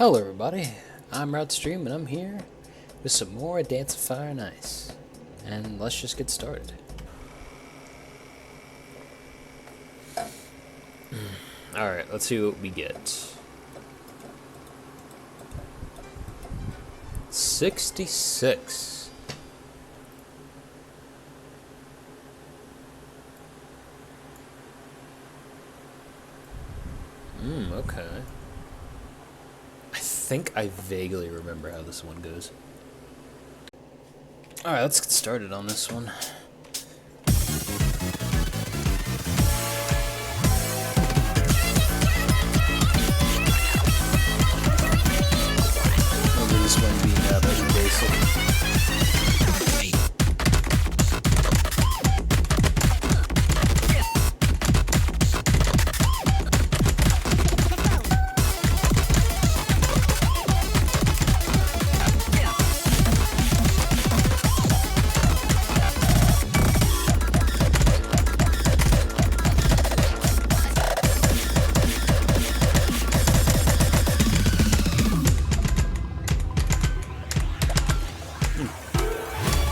Hello everybody, I'm Wroughtstream and I'm here with some more Dance of Fire and Ice. And let's just get started. Alright, let's see what we get. 66. Okay. I think I vaguely remember how this one goes. Alright, let's get started on this one. Remember this one being pretty basic.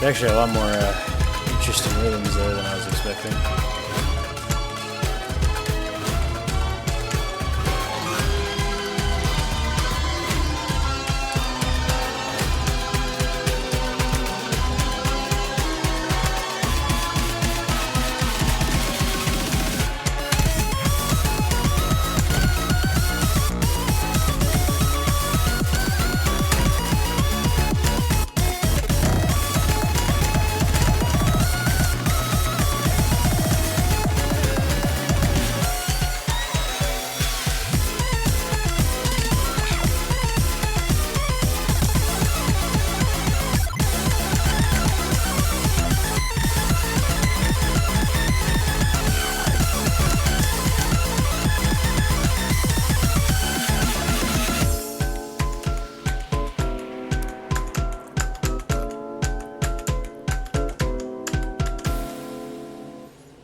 Actually, a lot more interesting rhythms there than I was expecting.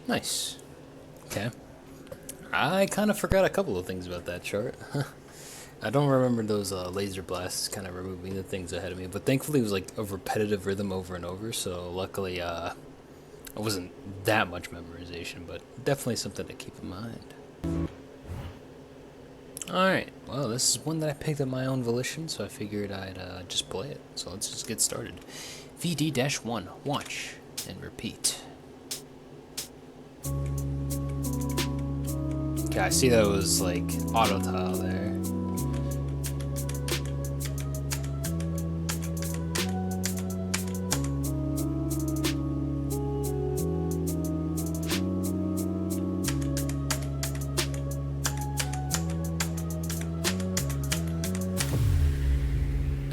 Nice. Okay. I kind of forgot a couple of things about that chart. I don't remember those laser blasts kind of removing the things ahead of me, but thankfully it was like a repetitive rhythm over and over, so luckily it wasn't that much memorization, but definitely something to keep in mind. Alright, well this is one that I picked up my own volition, so I figured I'd just play it. So let's just get started. VD-1, watch and repeat. Okay, I see that it was like auto tile there.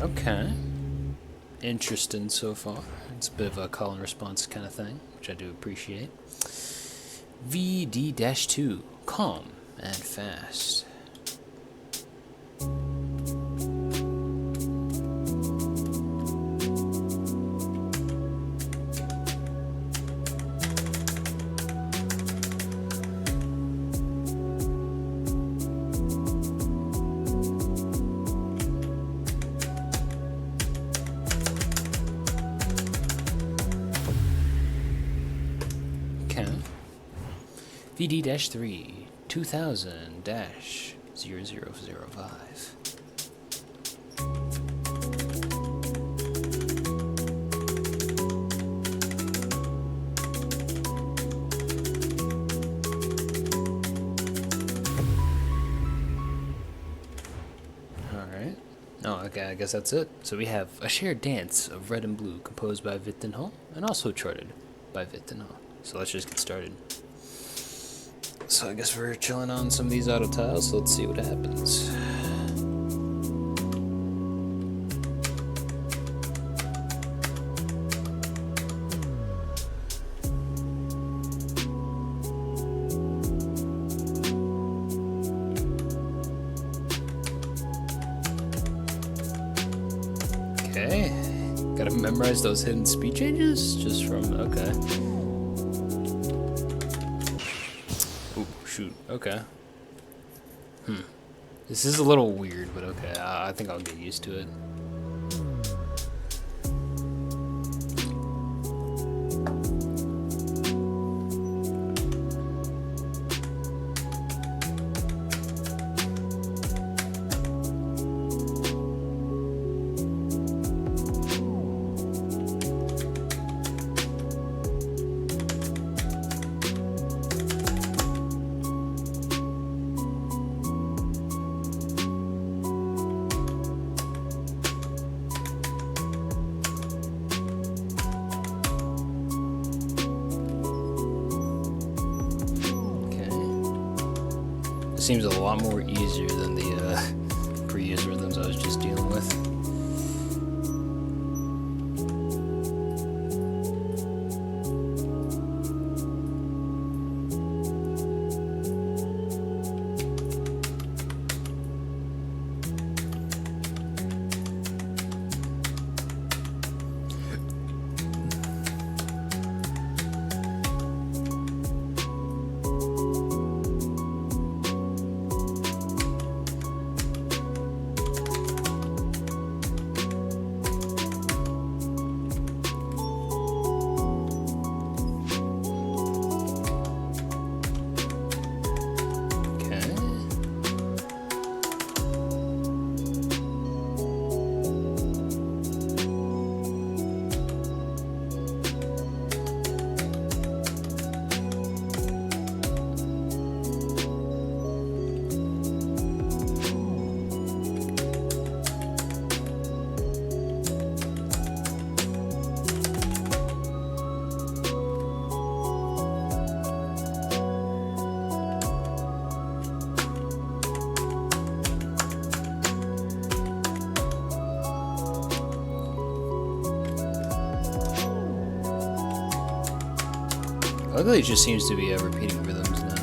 Okay. Interesting so far. It's a bit of a call and response kind of thing, which I do appreciate. VD-2, calm and fast. VD-3, 2000-0005. Alright. Oh, okay, I guess that's it. So we have A Shared Dance of Red and Blue, composed by Vittenhall, and also charted by Vittenhall. So let's just get started. So I guess we're chilling on some of these auto tiles, so let's see what happens. Okay, gotta memorize those hidden speed changes just from, okay. Ooh, shoot, okay. This is a little weird, but okay. I think I'll get used to it. Seems a lot more easier than the previous rhythms I was just dealing with. Luckily, it just seems to be repeating rhythms now.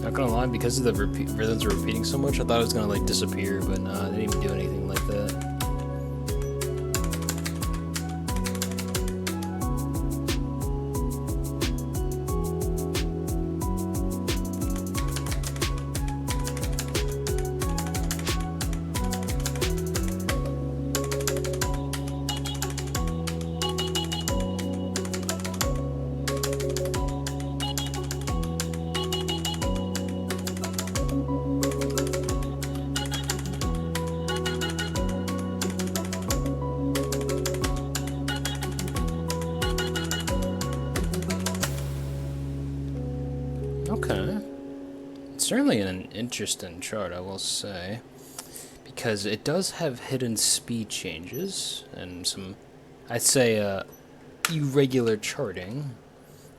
Not gonna lie, because of the rhythms are repeating so much, I thought it was gonna like disappear, but nah, it didn't even do anything like that. Okay. It's certainly an interesting chart, I will say, because it does have hidden speed changes and some, I'd say, irregular charting.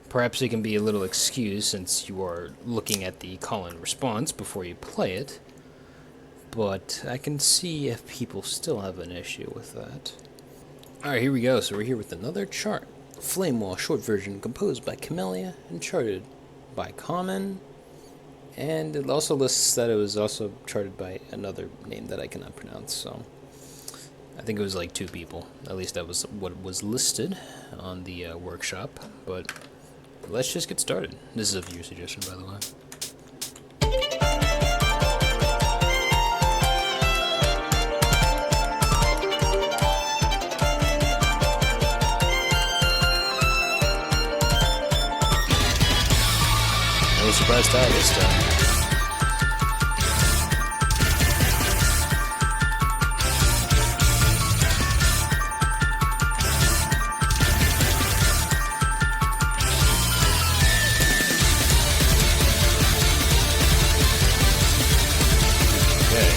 Perhaps it can be a little excused since you are looking at the call-in response before you play it, but I can see if people still have an issue with that. Alright, here we go. So we're here with another chart. Flame Wall short version composed by Camellia and charted by Common, and it also lists that it was also charted by another name that I cannot pronounce, so I think it was like 2 people. At least that was what was listed on the workshop, but let's just get started. This is a viewer suggestion, by the way. No surprise tie this time. Okay.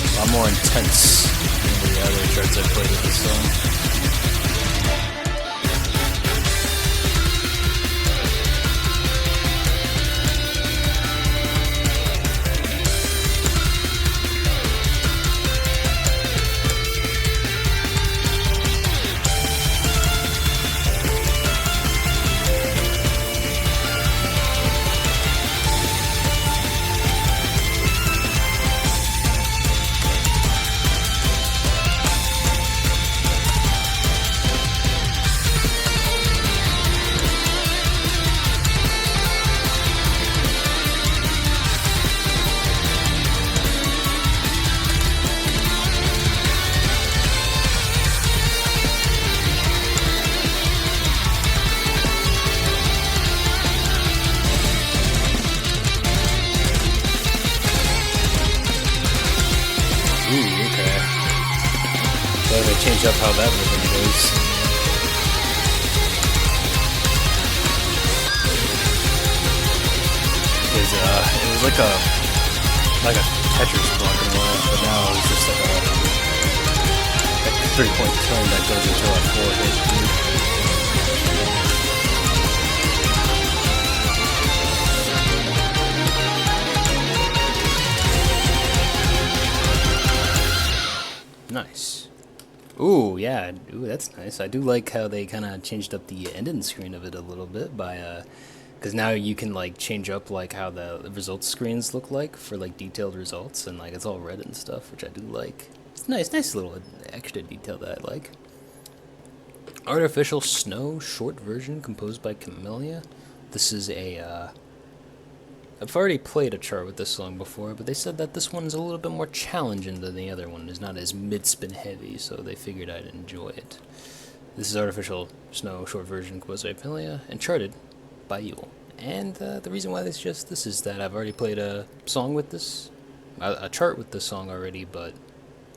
A lot more intense than the other charts I played with this song. change up how that rhythm goes. Because it was like a Tetris block in a while, but now it's just like a 3-point tone that goes into a 4-hit beat. Nice. Ooh, yeah. Ooh, that's nice. I do like how they kind of changed up the ending screen of it a little bit by, because now you can like change up like how the results screens look like for like detailed results, and like it's all red and stuff, which I do like. It's nice little extra detail that I like. Artificial Snow short version composed by Camellia. This is a I've already played a chart with this song before, but they said that this one's a little bit more challenging than the other one. It's not as mid-spin heavy, so they figured I'd enjoy it. This is Artificial Snow short version composed by Camellia and charted by Yule. And the reason why they suggest this is that I've already played a song with this, a chart with this song already, but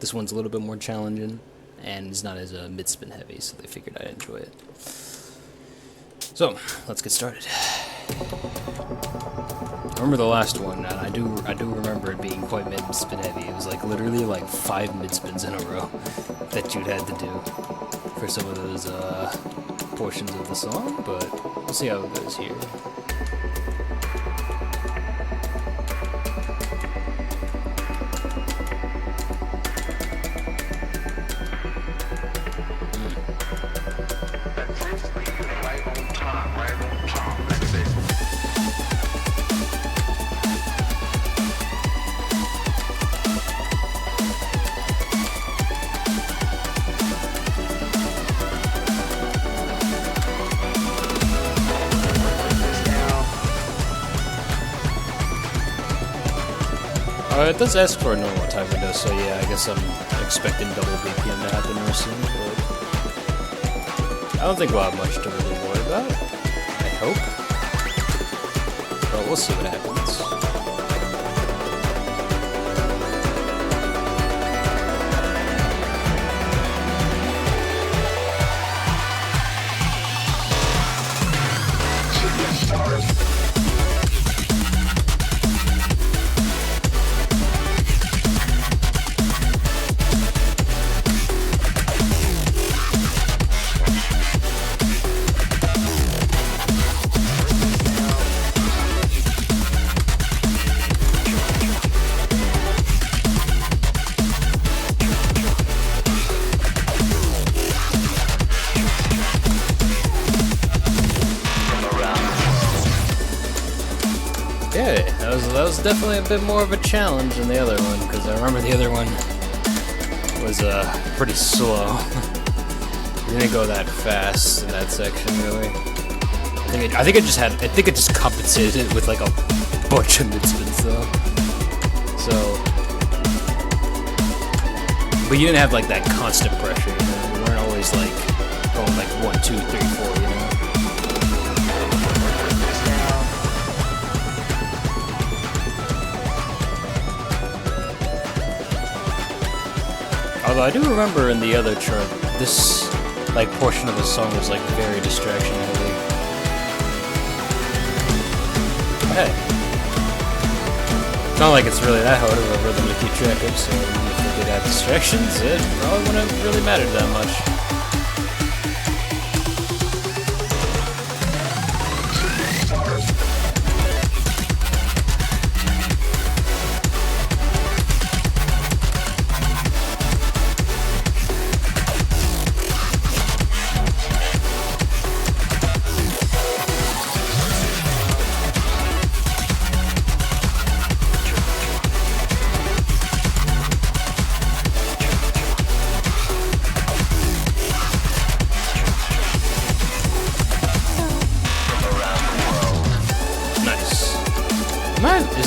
this one's a little bit more challenging and it's not as mid-spin heavy, so they figured I'd enjoy it. So let's get started. I remember the last one, and I do remember it being quite mid-spin heavy. It was like literally like 5 mid-spins in a row that you'd had to do for some of those portions of the song, but we'll see how it goes here. It does ask for a normal time window, so yeah, I guess I'm expecting double BPM to happen real soon, but I don't think we'll have much to really worry about. I hope. But we'll see what happens. Okay, that was definitely a bit more of a challenge than the other one, because I remember the other one was pretty slow. It didn't go that fast in that section, really. I think it just compensated it with like a bunch of mid-spins though. So, but you didn't have like that constant pressure, you know. You weren't always like going like 1, 2, 3, 4, you know. Although I do remember in the other chart, this like portion of the song was like very distraction heavy. Hey, it's not like it's really that hard of a rhythm to keep track of, so even if they did have distractions, it probably wouldn't have really mattered that much.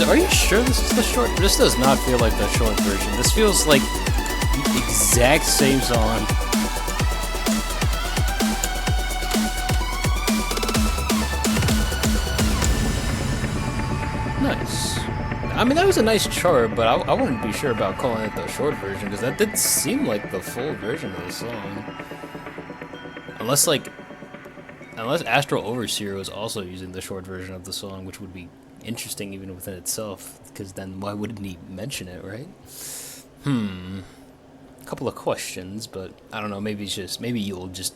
Are you sure this is the short? This does not feel like the short version. This feels like the exact same song. Nice. I mean, that was a nice chart, but I wouldn't be sure about calling it the short version, because that did seem like the full version of the song. Unless, like, unless Astral Overseer was also using the short version of the song, which would be interesting even within itself, because then why wouldn't he mention it, right? A couple of questions, but I don't know, maybe it's just, maybe you'll just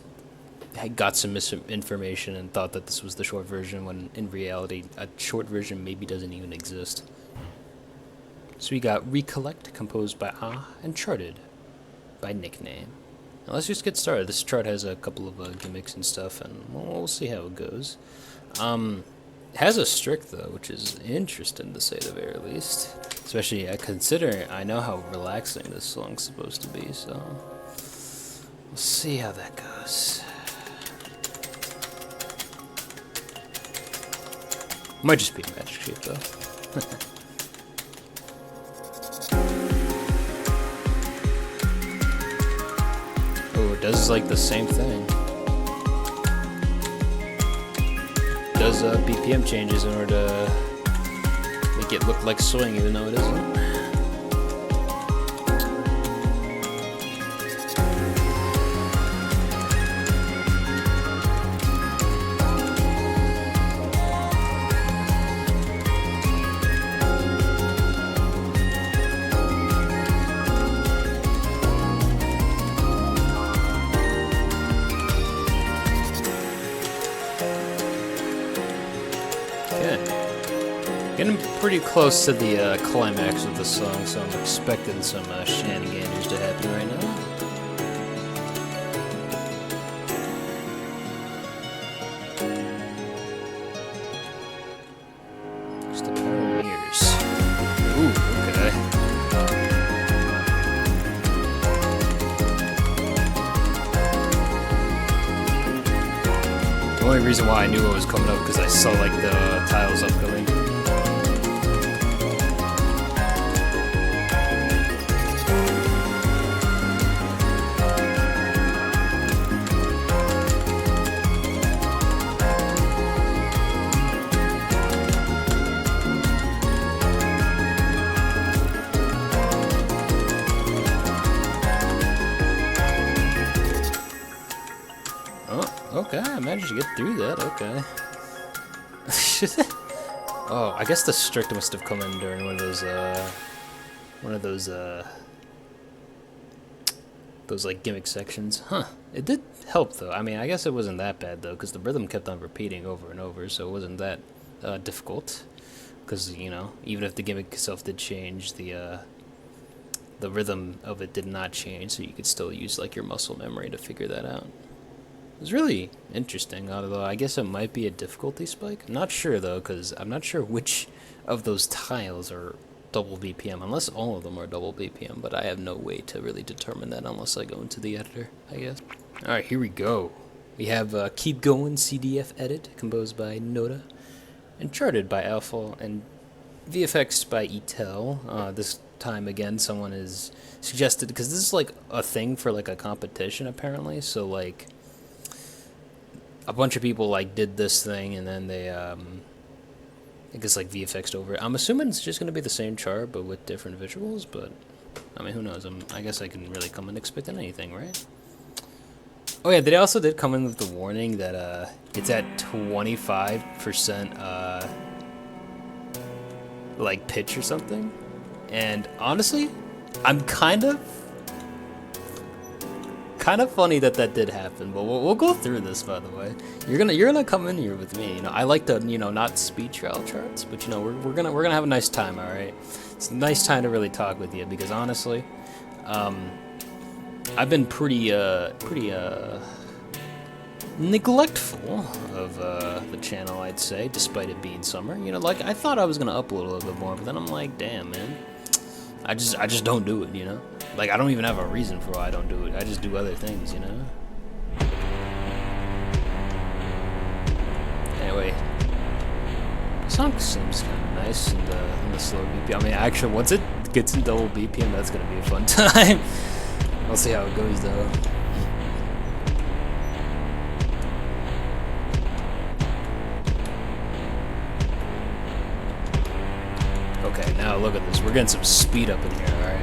got some misinformation and thought that this was the short version, when in reality, a short version maybe doesn't even exist. So we got Recollect, composed by Ah, and Charted by Nickname. Now let's just get started. This chart has a couple of gimmicks and stuff, and we'll see how it goes. It has a strict, though, which is interesting to say the very least. Especially considering I know how relaxing this song's supposed to be, so we'll see how that goes. Might just be a magic shape, though. Oh, it does like the same thing. It does BPM changes in order to make it look like swing, even though it isn't. Getting pretty close to the climax of the song, so I'm expecting some shenanigans to happen right now. Just a pair of mirrors. Ooh, okay. The only reason why I knew it was coming up because I saw like the tiles upcoming. Okay, I managed to get through that, okay. Oh, I guess the strict must have come in during one of those like gimmick sections. Huh, it did help though. I mean, I guess it wasn't that bad though, because the rhythm kept on repeating over and over, so it wasn't that difficult. Because, you know, even if the gimmick itself did change, the rhythm of it did not change, so you could still use like your muscle memory to figure that out. It was really interesting, although I guess it might be a difficulty spike. I'm not sure, though, because I'm not sure which of those tiles are double BPM, unless all of them are double BPM, but I have no way to really determine that unless I go into the editor, I guess. Alright, here we go. We have Keep Going CDF Edit, composed by Noda, and Charted by Alpha, and VFX by Etel. This time, again, someone has suggested, because this is, like, a thing for, like, a competition, apparently, so, like, a bunch of people like did this thing and then they I guess like VFX'd over it. I'm assuming it's just gonna be the same chart but with different visuals, but I mean, who knows? I guess I can really come in expecting anything, right? Oh yeah, they also did come in with the warning that it's at 25% like pitch or something. And honestly, I'm kind of funny that did happen, but we'll go through this. By the way, you're gonna come in here with me. You know, I like to not speed trial charts, but you know we're gonna have a nice time. All right, it's a nice time to really talk with you because honestly, I've been pretty neglectful of the channel, I'd say, despite it being summer. You know, like I thought I was gonna upload a little bit more, but then I'm like, damn, man, I just don't do it. You know. Like, I don't even have a reason for why I don't do it. I just do other things, you know? Anyway. The song seems kind of nice in the slow BPM. I mean, actually, once it gets in double BPM, that's going to be a fun time. We'll see how it goes, though. Okay, now look at this. We're getting some speed up in here, alright?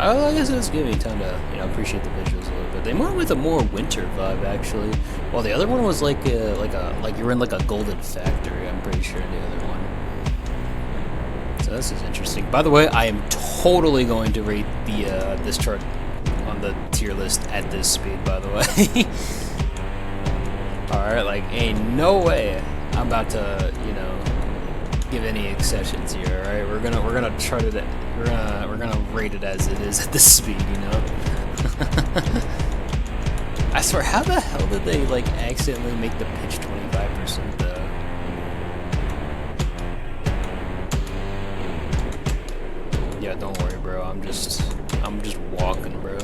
I guess it's giving me time to, appreciate the visuals a little bit. They went with a more winter vibe, actually. While the other one was like you're in like a golden factory. I'm pretty sure the other one. So this is interesting. By the way, I am totally going to rate the this chart on the tier list at this speed. By the way. All right, like ain't no way I'm about to, give any exceptions here. All right, we're gonna chart it. We're gonna rate it as it is at this speed, I swear, how the hell did they like accidentally make the pitch 25% though? Yeah, don't worry, bro. I'm just walking, bro.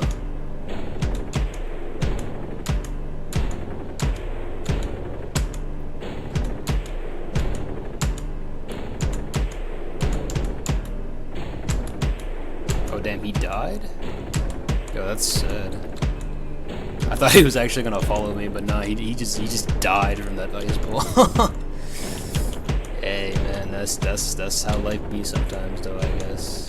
Oh damn, he died? Yo, that's sad. I thought he was actually gonna follow me, but nah, he just died from that ice ball. Hey man, that's how life be sometimes, though, I guess.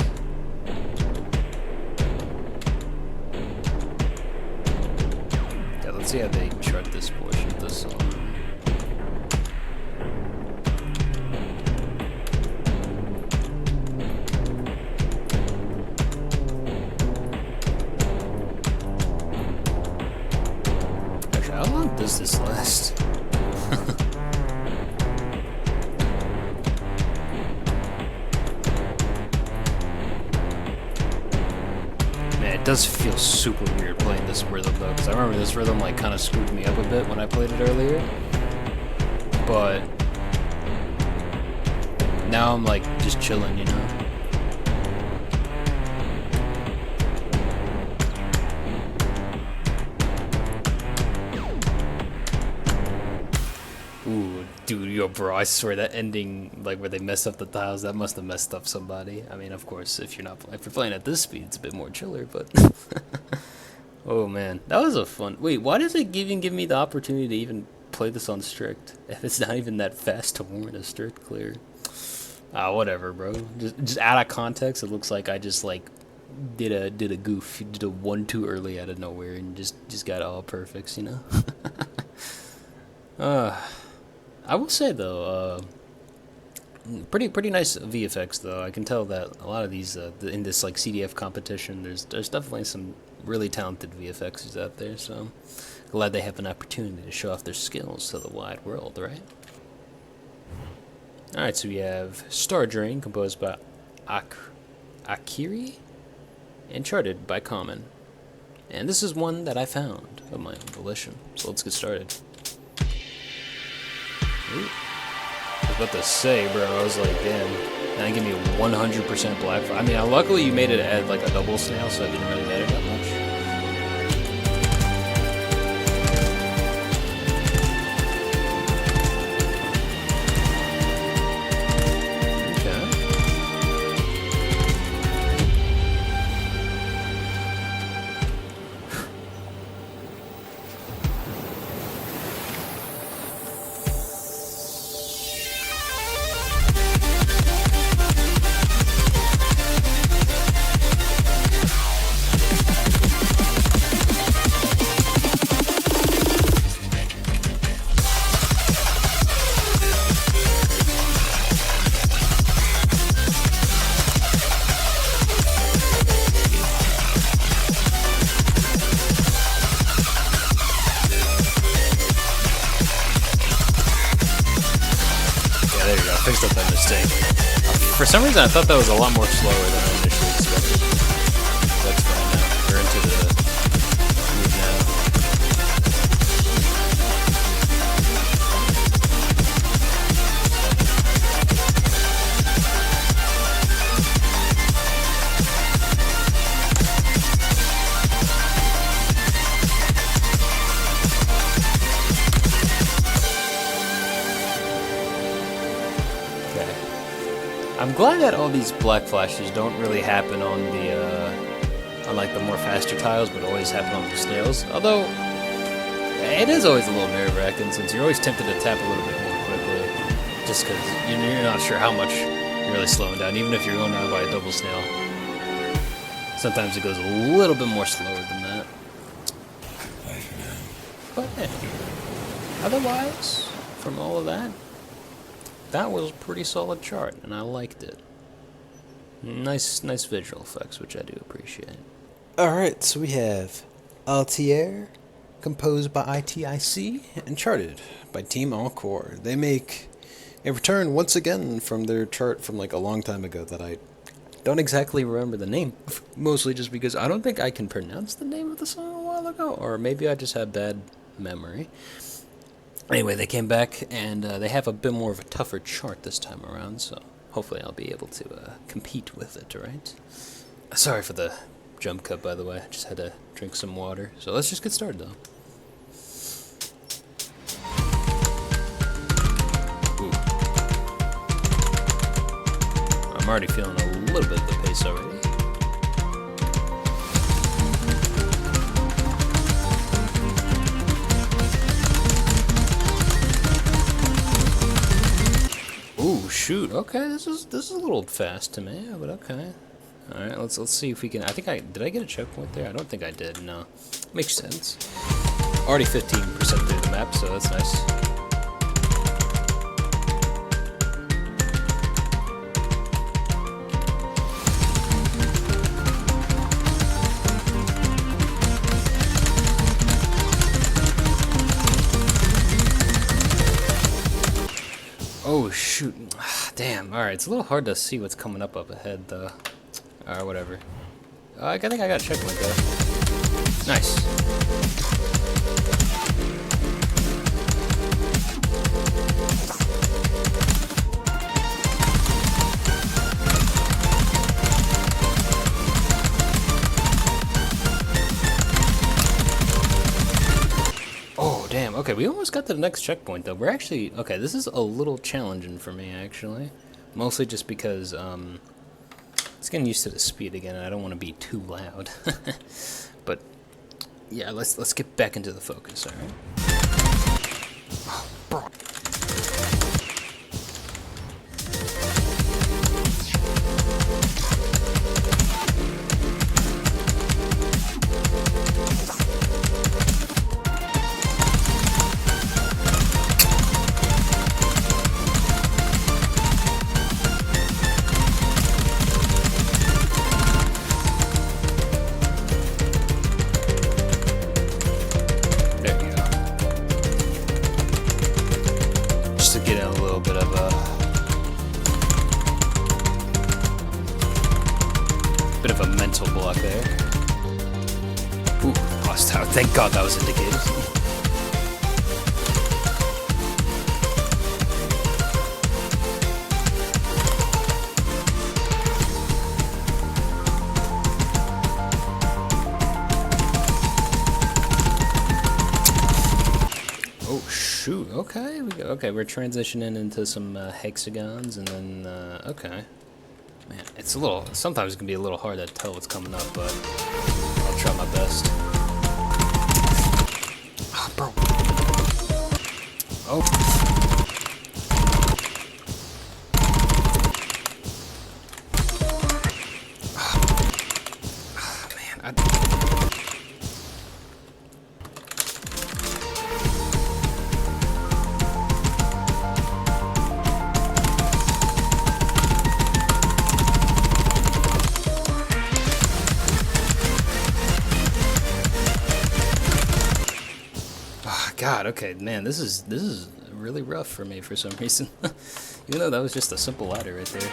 Yeah, let's see how they chart this portion of the song. How long does this last? Man, it does feel super weird playing this rhythm though, because I remember this rhythm like kind of screwed me up a bit when I played it earlier. But now I'm like just chilling, Ooh, dude, yo, bro, I swear that ending, like, where they mess up the tiles, that must have messed up somebody. I mean, of course, if you're playing at this speed, it's a bit more chiller, but... Oh, man, that was a fun... Wait, why does it even give me the opportunity to even play this on strict? If it's not even that fast to warrant a strict clear. Ah, whatever, bro. Just out of context, it looks like I just, like, did a goof. Did a 1-2 early out of nowhere and just got all perfects, I will say though, pretty nice VFX though. I can tell that a lot of these in this like CDF competition, there's definitely some really talented VFXs out there. So glad they have an opportunity to show off their skills to the wide world, right? All right, so we have Star Drain, composed by Akiri, and charted by Common. And this is one that I found of my own volition. So let's get started. Ooh. I was about to say, bro, I was like, damn, now give me a 100% black. I mean, luckily you made it at like a double snail, so it didn't really matter that much. Fixed up that mistake. For some reason, I thought that was a lot more slower than I initially expected. That's fine now. We're into the groove now. I'm glad that all these black flashes don't really happen on the, on like the more faster tiles, but always happen on the snails. Although, it is always a little nerve-wracking since you're always tempted to tap a little bit more quickly. Just because you're not sure how much you're really slowing down, even if you're going down by a double snail. Sometimes it goes a little bit more slower than that. But yeah, otherwise, from all of that, that was a pretty solid chart, and I liked it. Nice visual effects, which I do appreciate. Alright, so we have Altair, composed by ITIC, and charted by Team Encore. They make a return once again from their chart from like a long time ago that I don't exactly remember the name, mostly just because I don't think I can pronounce the name of the song a while ago, or maybe I just have bad memory. Anyway, they came back, and they have a bit more of a tougher chart this time around, so hopefully I'll be able to compete with it, right? Sorry for the jump cut, by the way. I just had to drink some water. So let's just get started, though. Ooh. I'm already feeling a little bit of the pace already. Ooh, shoot. Okay, this is a little fast to me, but okay. All right, let's see if we can. Did I get a checkpoint there? I don't think I did. No, makes sense. Already 15% through the map, so that's nice. Oh shoot! Damn. All right, it's a little hard to see what's coming up ahead, though. Or whatever. I think I got a checkpoint though. Nice. Oh damn. Okay, we almost got to the next checkpoint though. We're actually okay. This is a little challenging for me actually, mostly just because it's getting used to the speed again, and I don't want to be too loud. But yeah, let's get back into the focus, all right? Oh, bro. Bit of a mental block there. Ooh, lost out. Thank God that was indicated. Oh shoot! Okay, we're transitioning into some hexagons, and then okay. Man, it's a little. Sometimes it can be a little hard to tell what's coming up, but I'll try my best. Oh, bro. Oh. Oh man, God, okay, man, this is really rough for me for some reason. Even though that was just a simple ladder right there.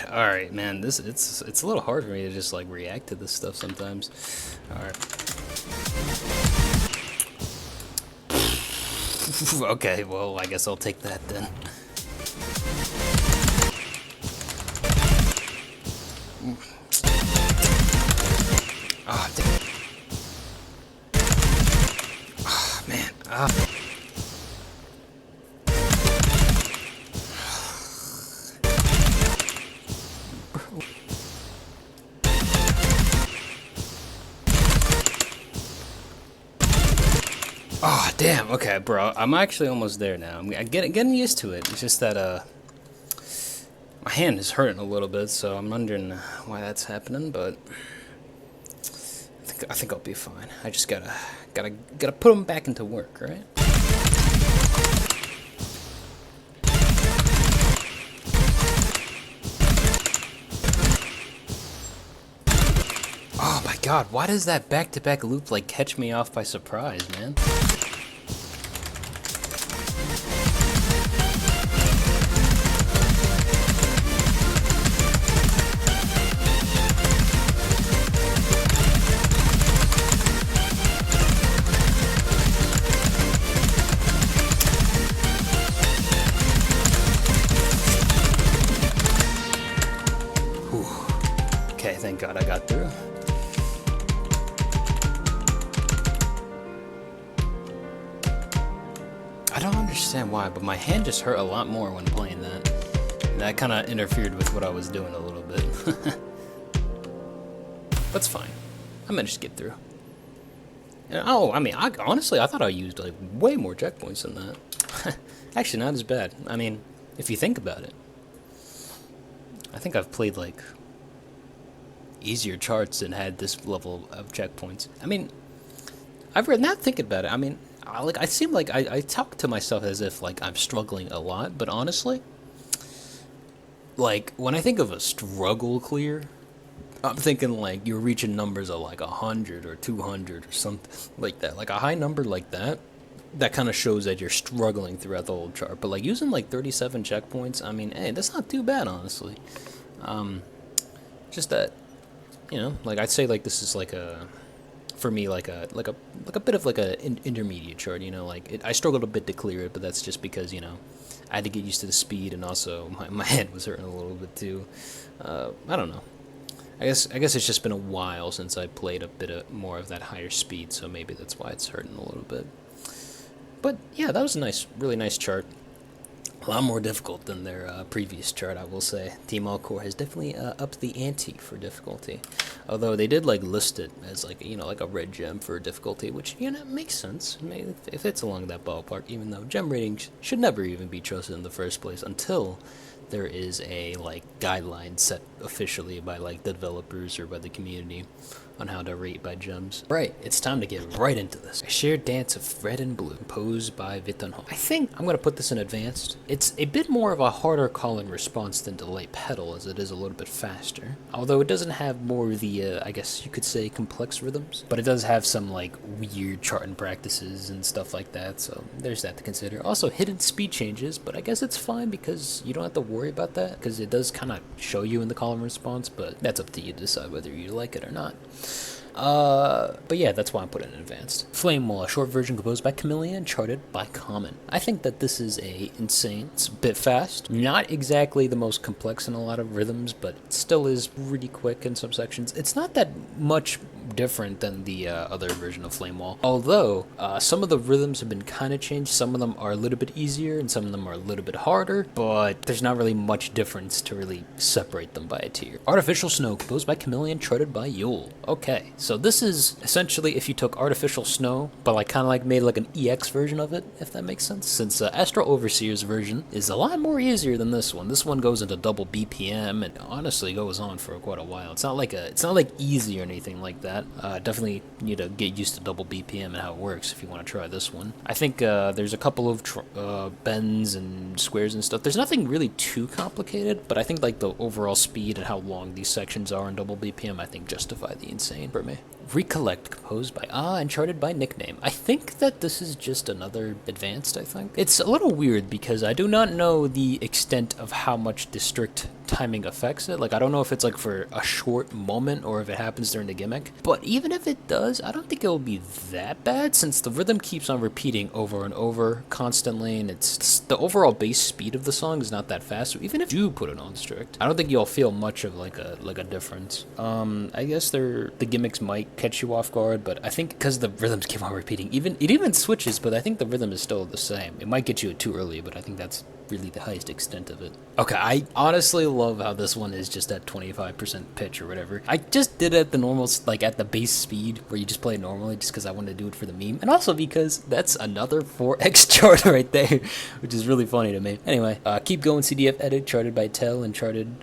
Alright, man, it's a little hard for me to just like react to this stuff sometimes. Alright. Okay, well, I guess I'll take that then. Ah, damn. Ah, man. Ah. Oh, damn. Okay, bro. I'm actually almost there now. I'm getting used to it. It's just that, my hand is hurting a little bit, so I'm wondering why that's happening, but I think I'll be fine. I just gotta put them back into work, right? Oh my god, why does that back-to-back loop, like, catch me off by surprise, man? Whew. Okay, thank god I got through. I don't understand why, but my hand just hurt a lot more when playing that. And that kind of interfered with what I was doing a little bit. That's fine. I managed to get through. And, oh, I mean, honestly, I thought I used like way more checkpoints than that. Actually, not as bad. I mean, if you think about it. I think I've played like easier charts and had this level of checkpoints. I mean, I've read, not thinking about it. I mean, I seem like I talk to myself as if like I'm struggling a lot, but honestly, like when I think of a struggle clear, I'm thinking like you're reaching numbers of like 100 or 200 or something like that. Like a high number like that kind of shows that you're struggling throughout the whole chart. But like using like 37 checkpoints, I mean, hey, that's not too bad, honestly. Just that, you know, like I'd say like this is like a, for me, like a bit of like a intermediate chart, you know, like I struggled a bit to clear it, but that's just because, you know, I had to get used to the speed, and also my head was hurting a little bit too. I don't know. I guess it's just been a while since I played a bit more of that higher speed, so maybe that's why it's hurting a little bit. But yeah, that was a nice, really nice chart. A lot more difficult than their previous chart, I will say. Team Alcor has definitely upped the ante for difficulty. Although they did like list it as like, you know, like a red gem for difficulty, which, you know, makes sense. If it's along that ballpark, even though gem ratings should never even be trusted in the first place until there is a like guideline set officially by like the developers or by the community on how to rate by gems. Right, it's time to get right into this. A shared dance of red and blue, posed by Vitanho. I think I'm gonna put this in advanced. It's a bit more of a harder call and response than delay pedal, as it is a little bit faster. Although it doesn't have more of the, I guess you could say, complex rhythms. But it does have some like weird charting practices and stuff like that, so there's that to consider. Also hidden speed changes, but I guess it's fine because you don't have to worry about that, because it does kind of show you in the call and response, but that's up to you to decide whether you like it or not. But yeah, that's why I'm putting it in advanced. Flame Wall, a short version composed by Chameleon, charted by Common. I think that this is a insane. It's a bit fast. Not exactly the most complex in a lot of rhythms, but it still is pretty quick in some sections. It's not that much different than the other version of Flame Wall. Although, some of the rhythms have been kind of changed. Some of them are a little bit easier, and some of them are a little bit harder, but there's not really much difference to really separate them by a tier. Artificial Snow, composed by Chameleon, charted by Yule. Okay, so this is essentially if you took Artificial Snow, but like kind of like made like an EX version of it, if that makes sense. Since Astro Overseer's version is a lot more easier than this one. This one goes into double BPM and honestly goes on for quite a while. It's not like easy or anything like that. Definitely need to get used to double BPM and how it works if you want to try this one. I think there's a couple of bends and squares and stuff. There's nothing really too complicated, but I think like the overall speed and how long these sections are in double BPM, I think justify the insane for me. Recollect, composed by and charted by Nickname. I think that this is just another advanced, I think. It's a little weird because I do not know the extent of how much district timing affects it. Like, I don't know if it's like for a short moment or if it happens during the gimmick. But even if it does, I don't think it will be that bad since the rhythm keeps on repeating over and over constantly, and it's the overall base speed of the song is not that fast. So even if you put it on strict, I don't think you'll feel much of like a difference. I guess the gimmicks might catch you off guard, but I think because the rhythms keep on repeating, it even switches, but I think the rhythm is still the same. It might get you too early, but I think that's really the highest extent of it. Okay, I honestly love how this one is just at 25% pitch or whatever. I just did it at the normal, like at the base speed where you just play it normally just because I wanted to do it for the meme. And also because that's another 4x chart right there, which is really funny to me. Anyway, Keep Going CDF Edit, charted by Tel and charted,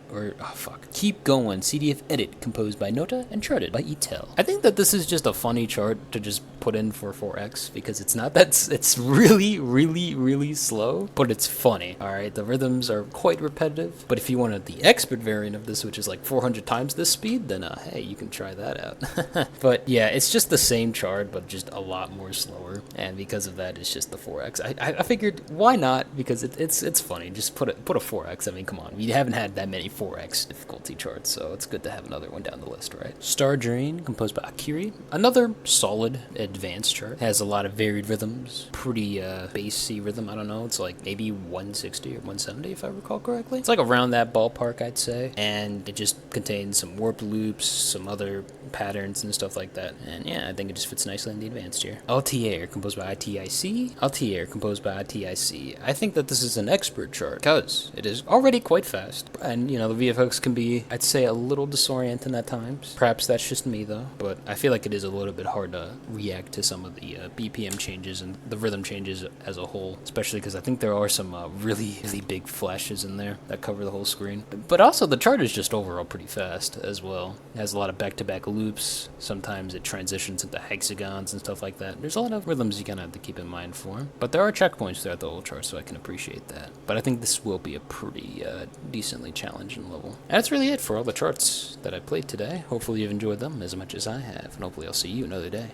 Keep Going CDF Edit, composed by Nota and charted by Etel. I think that this is just a funny chart to just put in for 4x because it's not that, it's really, really, really slow, but it's funny. Alright, the rhythms are quite repetitive, but if you wanted the expert variant of this, which is like 400 times this speed, then hey, you can try that out. But yeah, it's just the same chart, but just a lot more slower, and because of that, it's just the 4x. I figured, why not? Because it's funny, just put a 4x. I mean, come on, we haven't had that many 4x difficulty charts, so it's good to have another one down the list, right? Star Drain, composed by Akiri, another solid advanced chart, has a lot of varied rhythms, pretty bassy rhythm, I don't know, it's like maybe 160 or 170 if I recall correctly. It's like around that ballpark, I'd say, and it just contains some warped loops, some other patterns and stuff like that, and yeah, I think it just fits nicely in the advanced here. Altair, composed by ITIC. Altair, composed by ITIC. I think that this is an expert chart because it is already quite fast, and you know, the VFX can be, I'd say, a little disorienting at times. Perhaps that's just me though, but I feel like it is a little bit hard to react to some of the BPM changes and the rhythm changes as a whole, especially because I think there are some really big flashes in there that cover the whole screen. But also the chart is just overall pretty fast as well. It has a lot of back-to-back loops. Sometimes it transitions into hexagons and stuff like that. There's a lot of rhythms you kind of have to keep in mind for. But there are checkpoints throughout the whole chart, so I can appreciate that. But I think this will be a pretty decently challenging level. And that's really it for all the charts that I played today. Hopefully you've enjoyed them as much as I have, and hopefully I'll see you another day.